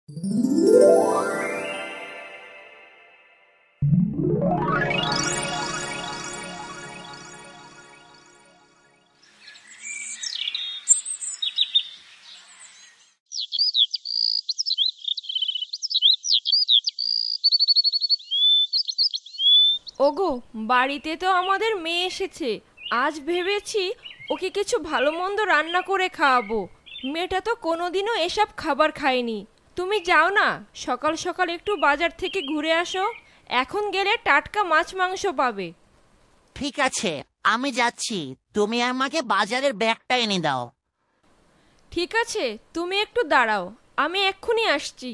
ওগো, বাড়িতে তো আমাদের মেয়ে এসেছে। আজ ভেবেছি ওকে কিছু ভালো মন্দ রান্না করে খাওয়াবো। মেয়েটা তো কোনোদিনও এসব খাবার খায়নি। তুমি যাও না, সকাল সকাল একটু বাজার থেকে ঘুরে আসো। এখন গেলে টাটকা মাছ মাংস পাবে। ঠিক আছে, আমি যাচ্ছি। তুমি আমাকে বাজারের ব্যাগটা এনে দাও। ঠিক আছে, তুমি একটু দাঁড়াও, আমি এক্ষুনি আসছি।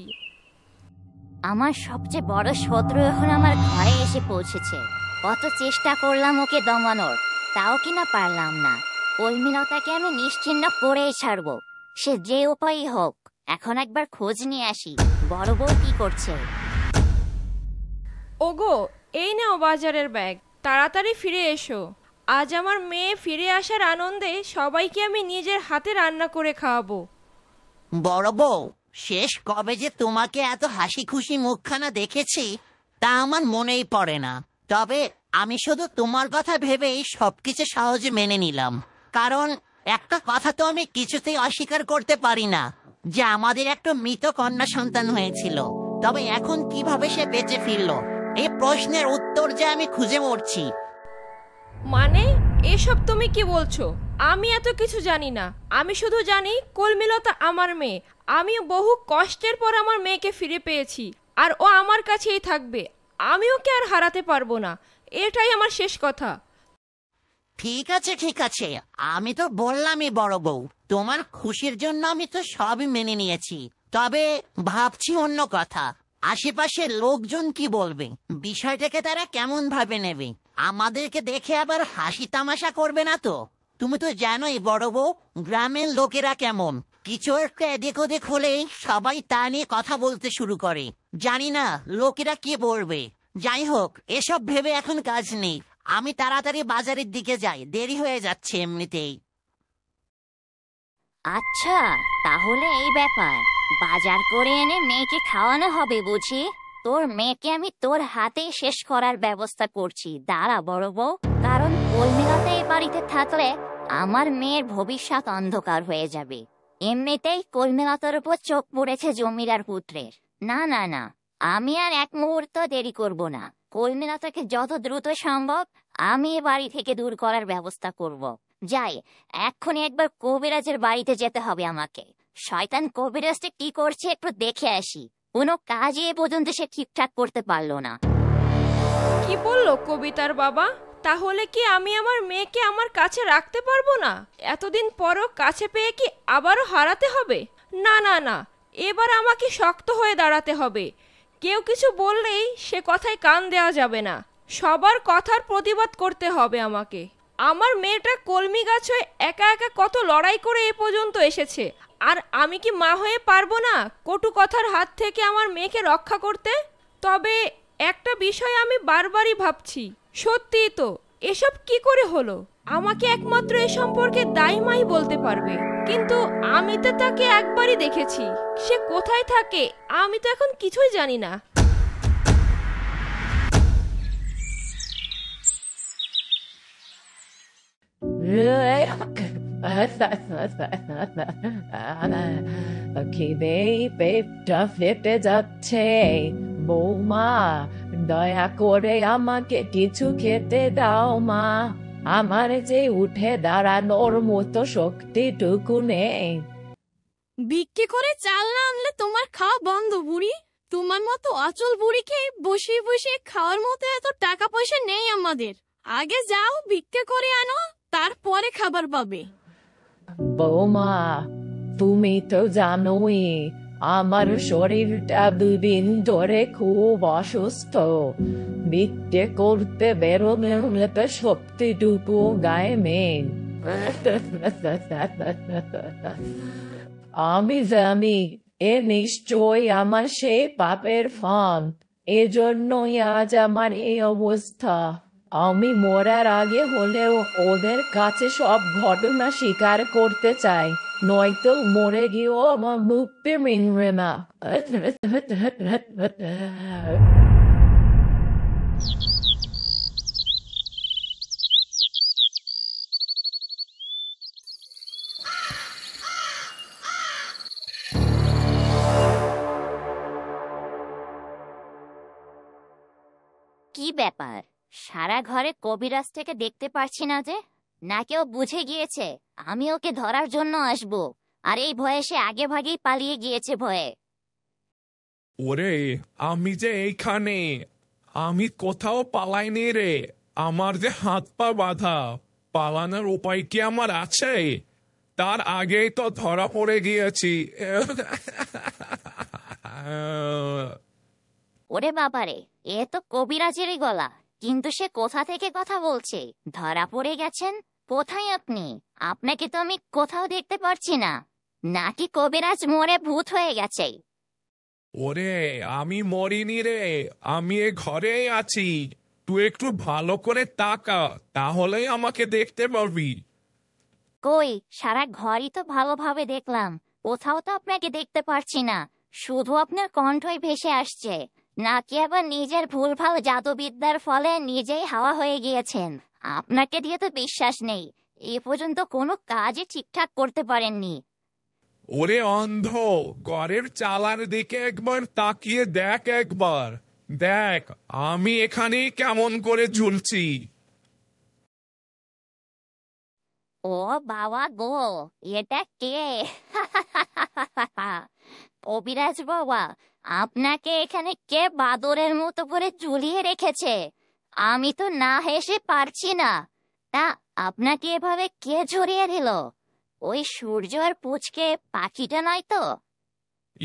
আমার সবচেয়ে বড় শত্রু এখন আমার ঘরে এসে পৌঁছেছে। কত চেষ্টা করলাম ওকে দমানোর, তাও কিনা পারলাম না। উর্মিলতাকে আমি নিশ্চিহ্ন করেই ছাড়বো, সে যে উপায়ই হোক। এখন একবার খোঁজ নিয়ে আসি বড় বউ কি করছে। ওগো, এই নাও বাজারের ব্যাগ, তাড়াতাড়ি ফিরে এসো। আজ আমার মেয়ে ফিরে আসার আনন্দে সবাইকে আমি নিজের হাতে রান্না করে খাওয়াবো। বড় বউ, শেষ কবে যে তোমাকে এত হাসি খুশি মুখখানা দেখেছি তা আমার মনেই পড়ে না। তবে আমি শুধু তোমার কথা ভেবেই সবকিছু সহজে মেনে নিলাম। কারণ একটা কথা তো আমি কিছুতেই অস্বীকার করতে পারি না, যে আমাদের একটা মৃত কন্যা সন্তান হয়েছিল। তবে এখন কিভাবে সে বেঁচে ফিরলো, এই প্রশ্নের উত্তর যে আমি খুঁজে মরছি। মানে, এসব তুমি কি বলছো? আমি এত কিছু জানি না। আমি শুধু জানি কলমিলতা আমার মেয়ে। আমি বহু কষ্টের পর আমার মেয়েকে ফিরে পেয়েছি, আর ও আমার কাছেই থাকবে। আমি ওকে আর হারাতে পারবো না। এটাই আমার শেষ কথা। ঠিক আছে ঠিক আছে, আমি তো বললামই বড় বউ, তোমার খুশির জন্য আমি তো সবই মেনে নিয়েছি। তবে ভাবছি অন্য কথা, আশেপাশের লোকজন কি বলবে, বিষয়টাকে তারা কেমন ভাবে নেবে। আমাদেরকে দেখে আবার হাসি তামাশা করবে না তো? তুমি তো জানোই বড় বউ, গ্রামের লোকেরা কেমন। কিছু একটা এদিক ওদিক হলেই সবাই তা নিয়ে কথা বলতে শুরু করে। জানি না লোকেরা কি বলবে। যাই হোক, এসব ভেবে এখন কাজ নেই। আমি তাড়াতাড়ি বাজারের দিকে যাই, দেরি হয়ে যাচ্ছে এমনিতেই। আচ্ছা, তাহলে এই ব্যাপার। বাজার করে এনে মেয়েকে খাওয়ানো হবে বুঝি। তোর মেয়েকে আমি তোর হাতেই শেষ করার ব্যবস্থা করছি, দাঁড়া বড় বউ। কারণ উর্মিলতা এই বাড়িতে থাকলে আমার মেয়ের ভবিষ্যৎ অন্ধকার হয়ে যাবে। এমনিতেই কলমিলতার উপর চোখ পড়েছে জমিদার পুত্রের। না না না, আমি আর এক মুহূর্ত দেরি করব না। কলমিলতাকে যত দ্রুত সম্ভব আমি এ বাড়ি থেকে দূর করার ব্যবস্থা করব। যাই, এক্ষুনি একবার কবিরাজের বাড়িতে যেতে হবে আমাকে। শয়তান কবিরাজটা কি করছে একটু দেখে আসি। কোনো কাজই এ পর্যন্ত সে ঠিকঠাক করতে পারলো না। কি বললো কবিতার বাবা? তাহলে কি আমি আমার মেয়েকে আমার কাছে রাখতে পারবো না? এতদিন পরও কাছে পেয়ে কি আবারও হারাতে হবে? না না না, এবার আমাকে শক্ত হয়ে দাঁড়াতে হবে। কেউ কিছু বললেই সে কথায় কান দেওয়া যাবে না। সবার কথার প্রতিবাদ করতে হবে আমাকে। আমার মেয়েটা কলমি গাছ হয়ে একা একা কত লড়াই করে এ পর্যন্ত এসেছে, আর আমি কি মা হয়ে পারবো না কটু কথার হাত থেকে আমার মেয়েকে রক্ষা করতে? তবে একটা বিষয় আমি বারবারই ভাবছি, সত্যিই তো, এসব কি করে হলো? আমাকে একমাত্র এ সম্পর্কে দাইমাই বলতে পারবে, কিন্তু আমি তো তাকে একবারই দেখেছি। সে কোথায় থাকে আমি তো এখন কিছুই জানি না। খিদেই পেটটা ফেটে যাচ্ছে। বৌমা, দয়া করে আমাকে কিছু খেতে দাও মা। আমার যে উঠে দাঁড়ানোর মতো শক্তিটুকু নেই। বিক্রি করে চাল না আনলে তোমার খাওয়া বন্ধ বুড়ি। তোমার মতো অচল বুড়িকে বসে বসে খাওয়ার মতো এত টাকা পয়সা নেই আমাদের। আগে যাও বিক্রি করে আনো, তারপরে খাবার পাবে। বৌমা, তুমি তো জানোই আমার শরীরটা 2 দিন ধরে খুব অসুস্থ। বিক্রি করতে বেরোলে তো শক্তিটুকু গায়ে নেই। আমি জানি এ নিশ্চয়ই আমার সেই পাপের ফল। এজন্যই আজ আমার এই অবস্থা। আমি মরার আগে হলেও ওদের কাছে সব ঘটনা স্বীকার করতে চাই, নয়তো মরে গিয়েও আমার মুক্তি মিলবে না। কি ব্যাপার, সারা ঘরে কবিরাজ থেকে দেখতে পারছি না যে? না কেউ বুঝে গিয়েছে আমি ওকে ধরার জন্য আসব, আর এই ভয়ে সে আগে ভাগেই পালিয়ে গিয়েছে ভয়ে। ওরে, আমি যে এইখানে, আমি কোথাও পালাইনি রে। আমার যে হাত পা বাঁধা, পালানোর উপায় কি আমার আছে? তার আগেই তো ধরা পড়ে গিয়েছি। ওরে বাবারে, এ তো কবিরাজেরই গলা, কিন্তু সে কোথা থেকে কথা বলছে? ধরা পড়ে গেছেন? কোথায় আপনি? আপনাকে তো আমি কোথাও দেখতে পারছি না। নাকি কবিরাজ মরে ভূত হয়ে গেছে? ওরে, আমি মরিনি রে, আমি এ ঘরেই আছি। তুই একটু ভালো করে তাকা, তাহলেই আমাকে দেখতে পারবি। কই, সারা ঘরই তো ভালোভাবে দেখলাম, কোথাও তো আপনাকে দেখতে পারছি না। শুধু আপনার কণ্ঠই ভেসে আসছে। নাকি আবার নিজের ভুলভাল জাদুবিদ্যার ফলে নিজেই হাওয়া হয়ে গিয়েছেন? আপনাকে দিয়ে তো বিশ্বাস নেই, এ পর্যন্ত কোনো কাজই ঠিকঠাক করতে পারেননি। ওরে অন্ধ, ঘরের চালার দিকে একবার তাকিয়ে দেখ, একবার দেখ আমি এখানে কেমন করে ঝুলছি। ও বাবা গো, এটা কে? কবিরাজ বাবা, আপনাকে এখানে কে বাদরের মতো করে ঝুলিয়ে রেখেছে? আমি তো না হেসে পারছি না। তা আপনাকে এভাবে কে ঝরিয়ে দিল? ওই সূর্য আর পুচকে পাখিটা নয় তো?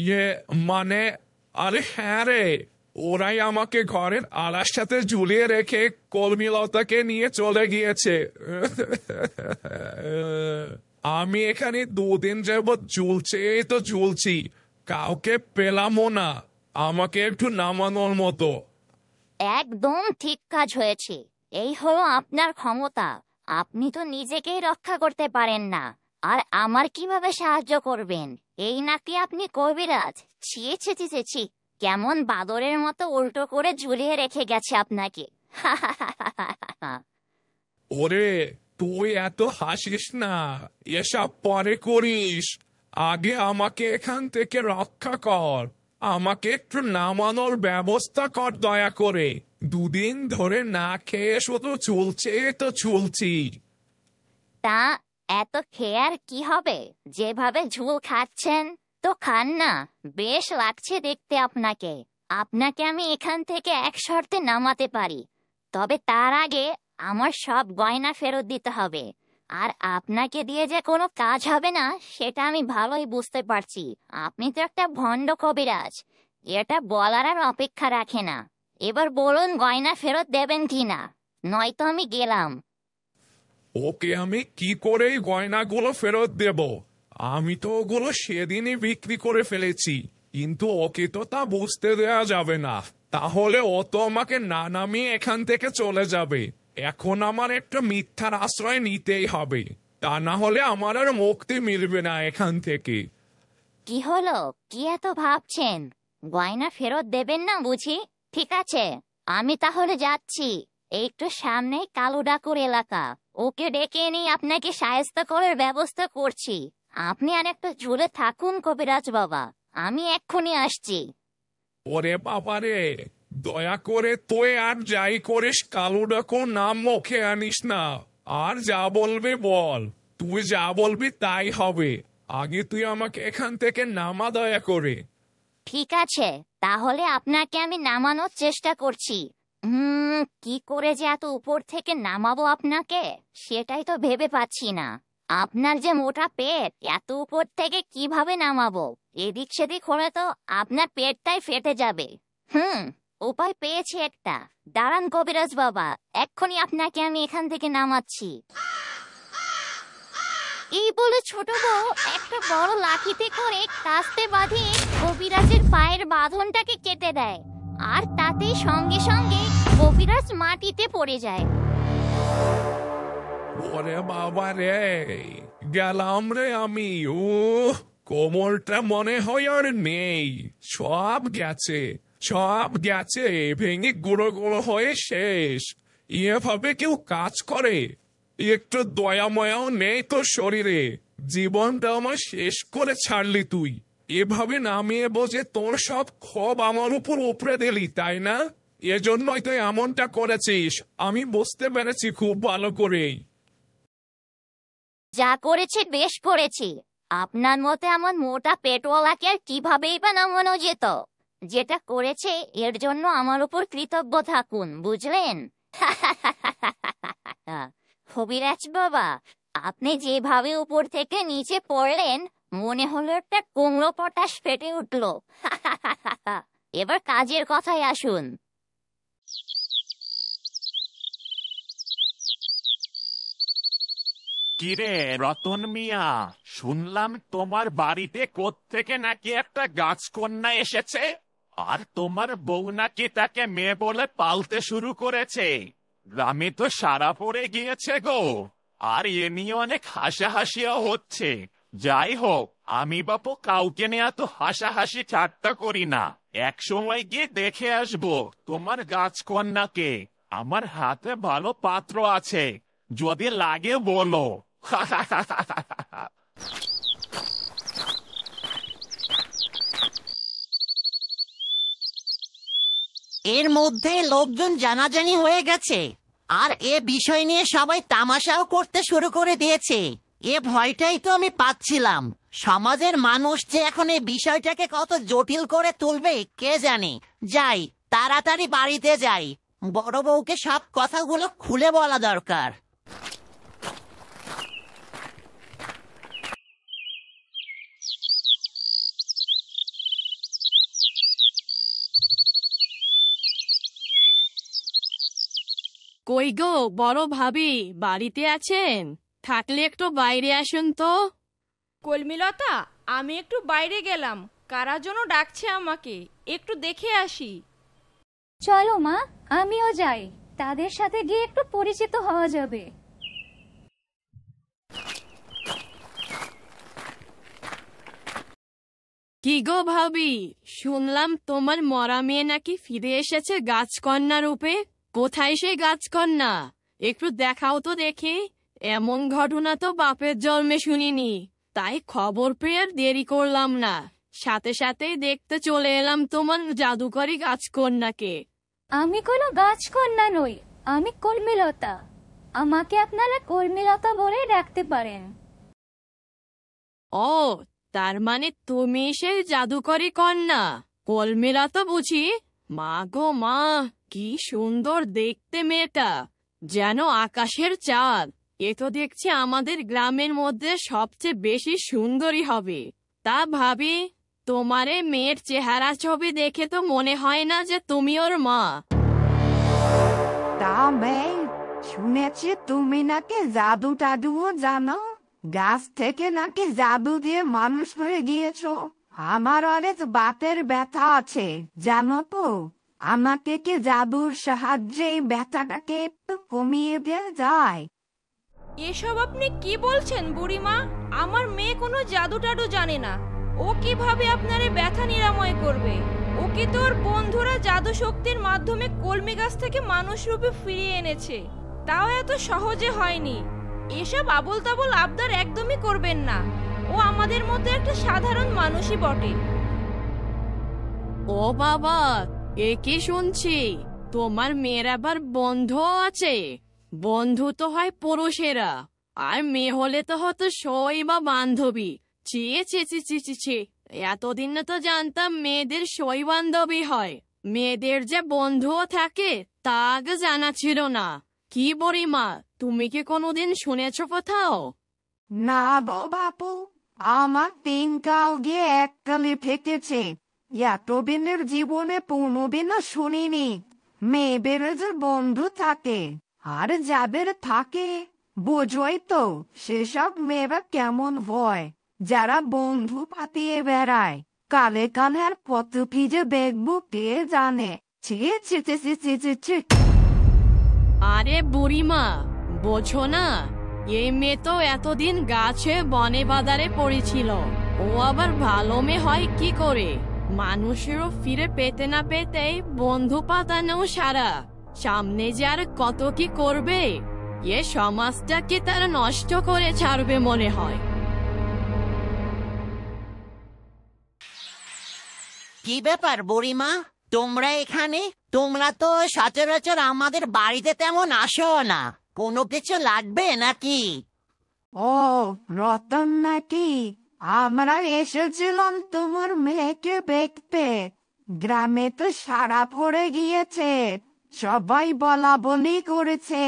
ইয়ে মানে, আরে হ্যাঁ রে, ওরাই আমাকে ঘরের আলার সাথে ঝুলিয়ে রেখে কর্মীলতাকে নিয়ে চলে গিয়েছে। আমি এখানে 2 দিন যাবৎ ঝুলছে তো ঝুলছি, কাউকে পেলামও না আমাকে একটু নামানোর মতো। একদম ঠিক কাজ হয়েছে। এই হলো আপনার ক্ষমতা। আপনি তো নিজেকেই রক্ষা করতে পারেন না, আর আমার কিভাবে সাহায্য করবেন? এই নাকি আপনি কবিরাজ? ছি ছি ছি ছি ছি, কেমন বাদরের মতো উল্টো করে ঝুলিয়ে রেখে গেছে আপনাকে। ওরে, তুই এত হাসিস না, এসব পরে করিস। আগে আমাকে এখান থেকে রক্ষা কর, আমাকে একটু নামানোর ব্যবস্থা কর দয়া করে। 2 দিন ধরে না খেয়ে শুধু চলছে তো চলছি। তা এত খেয়ে আর কি হবে? যেভাবে ঝুল খাচ্ছেন, তো খান না, বেশ লাগছে দেখতে আপনাকে। আপনাকে আমি এখান থেকে এক শর্তে নামাতে পারি, তবে তার আগে আমার সব গয়না ফেরত দিতে হবে। আর আপনাকে দিয়ে যে কোনো কাজ হবে না সেটা আমি ভালোই বুঝতে পারছি। আপনি তো একটা ভণ্ড কবিরাজ, এটা বলার আর অপেক্ষা রাখে না। এবার বলুন, গয়না ফেরত দেবেন কিনা, নয়তো আমি গেলাম। ওকে আমি কি করে এই গয়নাগুলো ফেরত দেব? আমি তো ওগুলো সেদিনই বিক্রি করে ফেলেছি, কিন্তু ওকে তো তা বুঝতে দেওয়া যাবে না। তাহলে ও তো আমাকে না নামিয়ে এখান থেকে চলে যাবে। এখন আমার একটা মিথ্যার আশ্রয় নিতেই হবে, তা না হলে আমার আর মুক্তি মিলবে না এখান থেকে। কি হলো, কি এত ভাবছেন? গয়না ফেরত দেবেন না বুঝি? ঠিক আছে, আমি তাহলে যাচ্ছি। একটু সামনেই কালু ডাকুর এলাকা, ওকে ডেকে নিয়ে আপনাকে সাহায্য করার ব্যবস্থা করছি। আপনি আর একটু ঝুলে থাকুন কবিরাজ বাবা, আমি এক্ষুনি আসছি। ওরে বাবারে, দয়া করে তুই আর যাই করিস কালু ডাকুর নাম মুখে আনিস না। আর যা বলবি বল, তুই যা বলবি তাই হবে। আগে তুই আমাকে এখান থেকে নামা দয়া করে। ঠিক আছে, তাহলে আপনাকে আমি নামানোর চেষ্টা করছি। কি করে যে এত উপর থেকে নামাবো আপনাকে, সেটাই তো ভেবে পাচ্ছি না। আপনার যে মোটা পেট, এত উপর থেকে কিভাবে নামাবো? এদিক সেদিক হলে তো আপনার পেটটাই ফেটে যাবে। উপায় পেয়েছি একটা, দাঁড়ান কবিরাজ বাবা, এক্ষুনি আপনাকে আমি এখান থেকে নামাচ্ছি। এই বলে ছোট বউ একটা বড় লাঠিতে করে কাস্তে বাঁধিয়ে কবিরাজের পায়ের বাঁধনটাকে কেটে দেয়। আর তাতেই সঙ্গে সঙ্গে কবিরাজ মাটিতে পড়ে যায়। ওরে বাবা রে, গেলাম রে আমি। ও কোমরটা মনে হয় আর নেই, সব গেছে, সব গেছে, ভেঙে গুঁড়ো গুঁড়ো হয়ে শেষ। এভাবে কেউ কাজ করে? একটু দয়া ময়াও নেই তোর শরীরে, জীবনটা আমার শেষ করে ছাড়লি তুই। এভাবে নামিয়ে বসে তোর সব ক্ষোভ আমার উপর উপড়ে দিলি, তাই না? এজন্যই তুই এমনটা করেছিস, আমি বুঝতে পেরেছি খুব ভালো করেই। যা করেছে বেশ করেছি। আপনার মতে এমন মোটা পেটওয়ালাকে আর কিভাবেই বা নামানো যেত? যেটা করেছে এর জন্য আমার উপর কৃতজ্ঞ থাকুন, বুঝলেন? কবিরাজ বাবা, আপনি যেভাবে উপর থেকে নিচে পড়লেন মনে হলো একটা কুমড়ো পটাশ ফেটে উঠল। এবার কাজের কথায় আসুন। কিরে রতন মিয়া, শুনলাম তোমার বাড়িতে কোত্থেকে নাকি একটা গাছকন্যা এসেছে, আর তোমার বউ নাকি তাকে মেয়ে বলে পালতে শুরু করেছে। গ্রামে তো সারা পড়ে গিয়েছে গো, আর এ নিয়ে অনেক হাসাহাসিও হচ্ছে। যাই হোক, আমি বাপু কাউকে নিয়ে এত হাসাহাসি ঠাট্টা করি না। এক সময় গিয়ে দেখে আসবো তোমার গাছকন্যাকে। আমার হাতে ভালো পাত্র আছে, যদি লাগে বলো। এর মধ্যে লোকজন জানাজানি হয়ে গেছে, আর এ বিষয় নিয়ে সবাই তামাশাও করতে শুরু করে দিয়েছে। এ ভয়টাই তো আমি পাচ্ছিলাম। সমাজের মানুষ যে এখন এই বিষয়টাকে কত জটিল করে তুলবে কে জানে। যাই, তাড়াতাড়ি বাড়িতে যাই, বড় বউকে সব কথাগুলো খুলে বলা দরকার। কই গো বড় ভাবি, বাড়িতে আছেন? থাকলে একটু বাইরে আসুন তো। কলমিলতা, আমি একটু বাইরে গেলাম, কারা যেন ডাকছে আমাকে, একটু দেখে আসি। চলো মা, আমিও যাই, তাদের সাথে গিয়ে একটু পরিচিত হওয়া যাবে। কি গো ভাবি, শুনলাম তোমার মরা মেয়ে নাকি ফিরে এসেছে গাছকন্যা রূপে। কোথায় সেই গাছকন্যা? একটু দেখাও তো দেখি। এমন ঘটনা তো বাপের জন্মে শুনিনি, তাই খবর পেয়ে আর দেরি করলাম না, সাথে সাথেই দেখতে চলে এলাম তোমার জাদুকরি গাছকন্যাকে। আমি কোনো গাছকন্যা নই, আমি কলমিলতা। আমাকে আপনারা কলমিলতা বলে ডাকতে পারেন। ও, তার মানে তুমি সেই জাদুকরি কন্যা কলমিলতা বুঝি? মা গো মা, কি সুন্দর দেখতে মেয়েটা, যেন আকাশের চাঁদ। এ তো দেখছি আমাদের গ্রামের মধ্যে সবচেয়ে বেশি সুন্দরী হবে। তা ভাবি, তোমার এই মেয়ের চেহারা ছবি দেখে তো মনে হয় না যে তুমি ওর মা। তা মেয়ে, শুনেছি তুমি নাকি জাদু টাদুও জানো, গাছ থেকে নাকি জাদু দিয়ে মানুষ হয়ে গিয়েছো। আমার অনেক বাতের ব্যথা আছে জানো তো, আমাকে কি জাদুর সাহায্যে এই ব্যথাটাকে একটু কমিয়ে দেওয়া যায়? এসব আপনি কি বলছেন বুড়িমা? আমার মেয়ে কোনো জাদু টাদু জানে না, ও কিভাবে আপনার এই ব্যথা নিরাময় করবে? ওকে তো ওর বন্ধুরা জাদু শক্তির মাধ্যমে কলমি গাছ থেকে মানুষ রূপে ফিরিয়ে এনেছে, তাও এত সহজে হয়নি। এসব আবোল তাবোল আবদার একদমই করবেন না, ও আমাদের মধ্যে একটা সাধারণ মানুষই বটে। ও বাবা, এ কি শুনছি? তোমার মেয়ের আবার বন্ধু আছে? বন্ধু তো হয় পুরুষেরা, আর মেয়ে হলে তো হতো সই বা বান্ধবী। চিয়ে চি চি চি চি চি, এতদিন তো জানতাম মেয়েদের সই বান্ধবী হয়, মেয়েদের যে বন্ধুও থাকে তা আগে জানা ছিল না। কি বড়িমা, তুমি কি কোনোদিন শুনেছ কোথাও? না গো বাপু, আমার তিন কাল গিয়ে এককালে ফেটেছে, এতদিনের জীবনে কোনোদিনও শুনিনি মেয়েদের যে বন্ধু থাকে। আর যাদের থাকে বোঝই তো সেসব মেয়েরা কেমন হয়, যারা বন্ধু পাতিয়ে বেড়ায়। কালে কালে আর কত কি যে দেখবো কে জানে। ছি ছি ছি ছি ছি ছি ছি। আরে বুড়িমা, বোঝো না, এই মেয়ে তো এতদিন গাছে বনে বাজারে পড়েছিল। ও আবার ভালো মেয়ে হয় কি করে? মানুষেরও ফিরে পেতে না পেতেই বন্ধু পাতানো সারা। সামনে যে আর কত কি করবে, এ সমাজটাকে তারা নষ্ট করে ছাড়বে মনে হয়। কি ব্যাপার বুড়িমা, তোমরা এখানে? তোমরা তো সচরাচর আমাদের বাড়িতে তেমন আসো না। কোনো কিছু লাগবে নাকি? ও রতন নাকি? আমরা এসেছিলাম তোমার মেয়েকে দেখতে। গ্রামে তো সারা পড়ে গিয়েছে, সবাই বলা বলি করেছে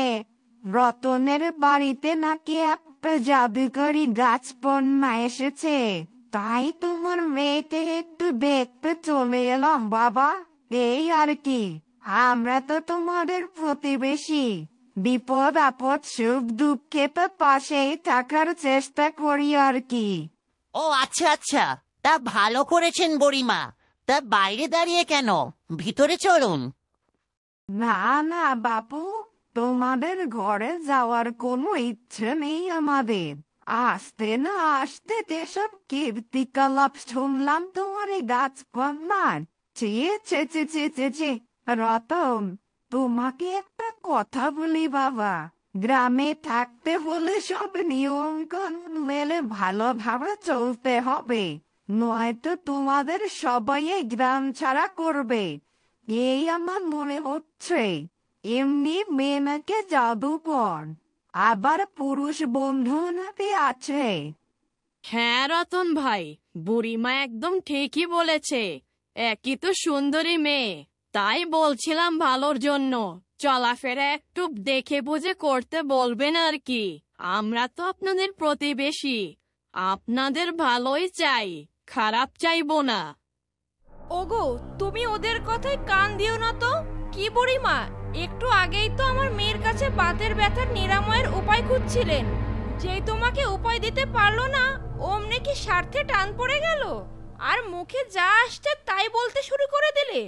রতনের বাড়িতে নাকি একটা জাদুকরি গাছ পণ্যা এসেছে। তাই তোমার মেয়েকে একটু দেখতে চলে এলাম বাবা, এই আর কি। আমরা তো তোমাদের প্রতিবেশী, বিপদ আপদ সুখ দুঃখে তো পাশেই থাকার চেষ্টা করি আর কি। ও আচ্ছা আচ্ছা, তা ভালো করেছেন বুড়িমা। তা বাইরে দাঁড়িয়ে কেন, ভিতরে চলুন। না না বাপু, তোমাদের ঘরে যাওয়ার কোনো ইচ্ছে নেই আমাদের। আসতে না আসতে যেসব কীর্তিকলাপ শুনলাম তোমার এই গাছ কন্যার, চেয়ে চেয়ে চেয়ে চেয়ে। রতন, তোমাকে একটা কথা বলি বাবা, গ্রামে থাকতে হলে সব নিয়ম কানুন মেনে ভালোভাবে চলতে হবে, নয়তো তোমাদের সবাই এই গ্রাম ছাড়া করবে। এই আমার মনে হচ্ছে। এমনি মেয়ে নাকি জাদুকর, আবার পুরুষ বন্ধু নাকি আছে। হ্যাঁ রতন ভাই, বুড়িমা একদম ঠিকই বলেছে। একই তো সুন্দরী মেয়ে, তাই বলছিলাম ভালোর জন্য চলাফেরা একটু দেখে বুঝে করতে বলবেন আর কি। আমরা তো আপনাদের প্রতিবেশী, আপনাদের ভালোই চাই, খারাপ চাইবো না। ওগো, তুমি ওদের কথায় কান দিও না তো। কি বুড়িমা, একটু আগেই তো আমার মেয়ের কাছে বাতের ব্যথার নিরাময়ের উপায় খুঁজছিলেন। যেই তোমাকে উপায় দিতে পারলো না, অমনি কি স্বার্থে টান পড়ে গেল, আর মুখে যা আসছে তাই বলতে শুরু করে দিলে।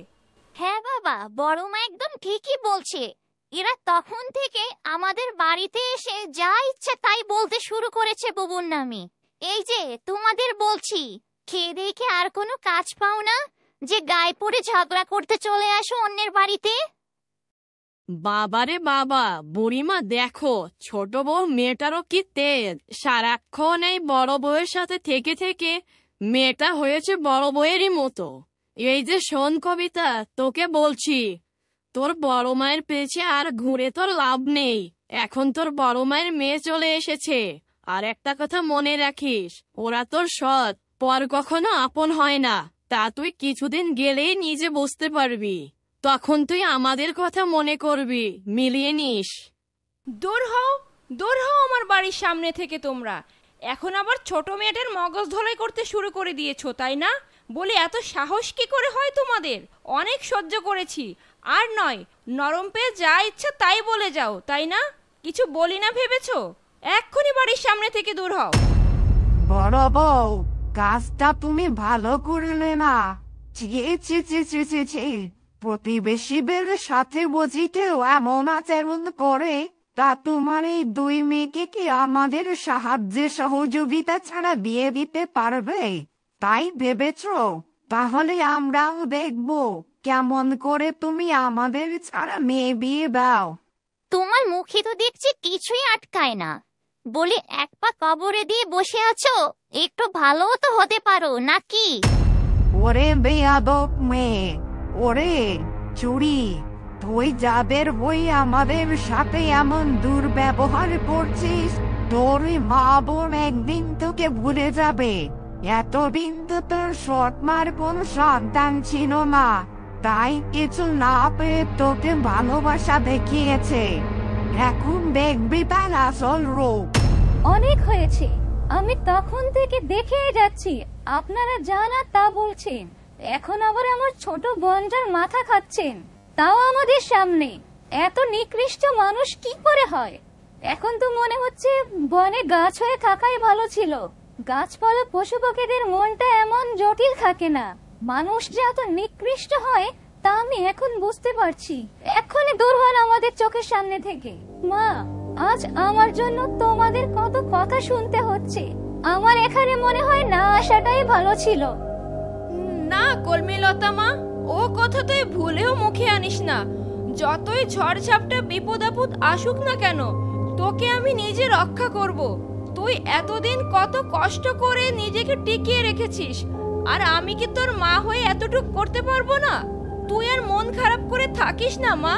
হ্যাঁ বাবা, বড় মা একদম ঠিকই বলছে। এরা তখন থেকে আমাদের বাড়িতে এসে যা ইচ্ছে তাই বলতে শুরু করেছে বুবুর নামে। এই যে তোমাদের বলছি, খেয়ে দেখে আর কোনো কাজ পাও না যে গায়ে পড়ে ঝগড়া করতে চলে আসো অন্যের বাড়িতে। বাবারে বাবা, বুড়িমা দেখো, ছোট বউ মেয়েটারও কি তেজ। সারাক্ষণ এই বড় বউয়ের সাথে থেকে থেকে মেয়েটা হয়েছে বড় বউয়েরই মতো। এই যে শোন কবিতা, তোকে বলছি, তোর বড় মায়ের পেছে আর ঘুরে তোর লাভ নেই। এখন তোর বড় মায়ের মেয়ে চলে এসেছে। আর একটা কথা মনে রাখিস, ওরা তোর সৎ, পর কখনো আপন হয় না। তা তুই কিছুদিন গেলেই নিজে বুঝতে পারবি। তখন তুই আমাদের কথা মনে করবি, মিলিয়ে নিস। দূর হও, দূর হও আমার বাড়ির সামনে থেকে তোমরা। এখন আবার ছোট মেয়েটার মগজ ধলাই করতে শুরু করে দিয়েছো, তাই না? বলি এত সাহস কি করে হয় তোমাদের? অনেক সহ্য করেছি, আর নয়, নরম পেয়ে যা ইচ্ছা তাই বলে যাও, তাই না? কিছু বলি না ভেবেছো? এক্ষুনি বাড়ির সামনে থেকে দূর হও। বড় বউ, কাজটা তুমি ভালো করলে না। ছি ছি ছি ছি ছি ছি। প্রতিবেশীদের সাথে বুঝিতেও এমন আচরণ করে, তা তোমার এই দুই মেয়েকে কি আমাদের সাহায্যে সহযোগিতা ছাড়া বিয়ে দিতে পারবে? তাই ভেবেছ? তাহলে আমরাও দেখব কেমন করে তুমি আমাদের ছাড়া মেয়ে বিয়ে দাও। তোমার মুখে তো দেখছি কিছুই আটকায় না। বলি এক পা কবরে দিয়ে বসে আছো, একটু ভালো তো হতে পারো নাকি? ওরে বেয়াদব মেয়ে, ওরে চুরি, তুই যাদের বই আমাদের সাথে এমন দুর্ব্যবহার করছিস, তোর মা বোন একদিন তোকে ভুলে যাবে। এতদিন তো তোর সৎমার কোন সন্তান ছিল না, তাই কিছু না পেয়ে তোকে ভালোবাসা দেখিয়েছে। এখন দেখবি তার আসল রূপ। অনেক হয়েছে, আমি তখন থেকে দেখেই যাচ্ছি আপনারা যা না তা বলছেন। এখন আবার আমার ছোট বোনটার মাথা খাচ্ছেন, তাও আমাদের সামনে। এত নিকৃষ্ট মানুষ কি করে হয়? এখন তো মনে হচ্ছে বনে গাছ হয়ে থাকাই ভালো ছিল। গাছপালা পশু পাখিদের মনটা এমন জটিল থাকে না। মানুষ যে এত নিকৃষ্ট হয় তা আমি এখন বুঝতে পারছি। এক্ষুনি দূর হন আমাদের চোখের সামনে থেকে। মা, আজ আমার জন্য তোমাদের কত কথা শুনতে হচ্ছে। আমার এখানে মনে হয় না আসাটাই ভালো ছিল। না কলমিলতা মা, ও কথা তুই ভুলেও মুখে আনিস না। যতই ঝড় ঝাপটা বিপদ আপদ আসুক না কেন, তোকে আমি নিজে রক্ষা করব। তুই এতদিন কত কষ্ট করে নিজেকে টিকিয়ে রেখেছিস, আর আমি কি তোর মা হয়ে এতটুকু করতে পারবো না? তুই আর মন খারাপ করে থাকিস না মা।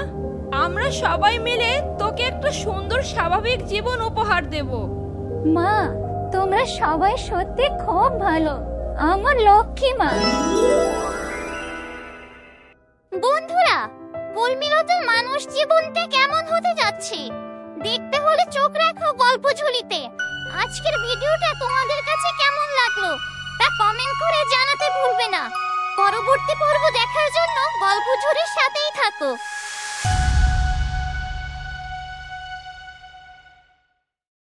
আমরা সবাই মিলে তোকে একটা সুন্দর স্বাভাবিক জীবন উপহার দেব। মা, তোমরা সবাই সত্যি খুব ভালো, আমার লক্ষ্মী মা। বন্ধুরা, কলমিলতার মানুষ জীবনটা কেমন হতে যাচ্ছে দেখতে হলে চোখ রাখো গল্প ঝুলিতে। আজকের ভিডিওটা তোমাদের কাছে কেমন লাগলো তা কমেন্ট করে জানাতে ভুলবে না। পরবর্তী পর্ব দেখার জন্য গল্প ঝুলির সাথেই থাকো।